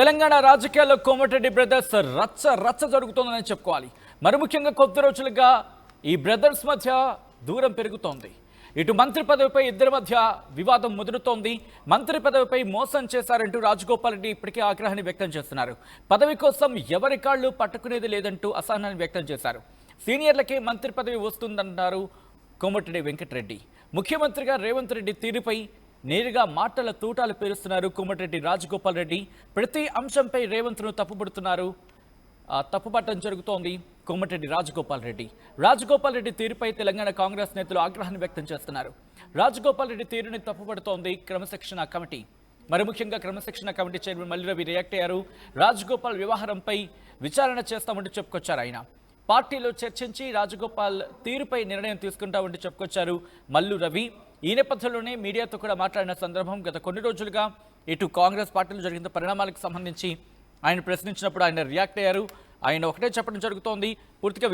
తెలంగాణ రాజకీయాల్లో కోమటిరెడ్డి బ్రదర్స్ రచ్చ జరుగుతోందని చెప్పుకోవాలి. మరి ముఖ్యంగా కొద్ది రోజులుగా ఈ బ్రదర్స్ మధ్య దూరం పెరుగుతోంది. ఇటు మంత్రి పదవిపై ఇద్దరి మధ్య వివాదం ముదురుతోంది. మంత్రి పదవిపై మోసం చేశారంటూ రాజగోపాల్ రెడ్డి ఇప్పటికే ఆగ్రహాన్ని వ్యక్తం చేస్తున్నారు. పదవి కోసం ఎవరి కాళ్ళు పట్టుకునేది లేదంటూ అసహనాన్ని వ్యక్తం చేశారు. సీనియర్లకే మంత్రి పదవి వస్తుందన్నారు కోమటిరెడ్డి వెంకటరెడ్డి. ముఖ్యమంత్రిగా రేవంత్ రెడ్డి తీరుపై నేరుగా మాటల తూటాలు పేరుస్తున్నారు కోమటిరెడ్డి రాజగోపాల్ రెడ్డి. ప్రతి అంశంపై రేవంత్ను తప్పుపట్టడం జరుగుతోంది కోమటిరెడ్డి రాజగోపాల్ రెడ్డి తీరుపై తెలంగాణ కాంగ్రెస్ నేతలు ఆగ్రహాన్ని వ్యక్తం చేస్తున్నారు. రాజగోపాల్ రెడ్డి తీరుని తప్పుపడుతోంది క్రమశిక్షణ కమిటీ. మరి ముఖ్యంగా క్రమశిక్షణ committee chairman Mallu Ravi react అయ్యారు. రాజగోపాల్ వ్యవహారంపై విచారణ చేస్తామంటూ చెప్పుకొచ్చారు. ఆయన పార్టీలో చర్చించి రాజగోపాల్ తీరుపై నిర్ణయం తీసుకుంటామంటూ చెప్పుకొచ్చారు మల్లు రవి. ఈ నేపథ్యంలోనే మీడియాతో కూడా మాట్లాడిన సందర్భం గత కొన్ని రోజులుగా ఇటు కాంగ్రెస్ పార్టీలో జరిగిన పరిణామాలకు సంబంధించి ఆయన ప్రశ్నించినప్పుడు ఆయన రియాక్ట్ అయ్యారు. ఆయన ఒకటే చెప్పడం జరుగుతోంది, పూర్తిగా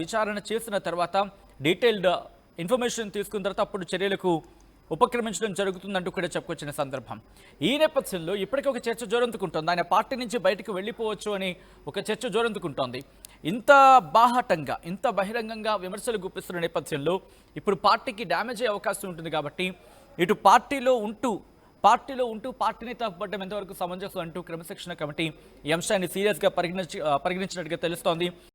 విచారణ చేసిన తర్వాత డీటెయిల్డ్ ఇన్ఫర్మేషన్ తీసుకున్న తర్వాత అప్పుడు చర్యలకు ఉపక్రమించడం జరుగుతుందంటూ కూడా చెప్పుకొచ్చిన సందర్భం. ఈ నేపథ్యంలో ఇప్పటికీ ఒక చర్చ జోరందుకుంటోంది. ఆయన పార్టీ నుంచి బయటకు వెళ్ళిపోవచ్చు అని ఒక చర్చ జోరందుకుంటోంది. ఇంత బాహాటంగా ఇంత బహిరంగంగా విమర్శలు గుప్పిస్తున్న నేపథ్యంలో ఇప్పుడు పార్టీకి డ్యామేజ్ అయ్యే అవకాశం ఉంటుంది. కాబట్టి ఇటు పార్టీలో ఉంటూ పార్టీని తప్పుపడడం ఎంతవరకు సమంజసం అంటూ క్రమశిక్షణ కమిటీ ఈ అంశాన్ని సీరియస్గా పరిగణించినట్టుగా తెలుస్తోంది.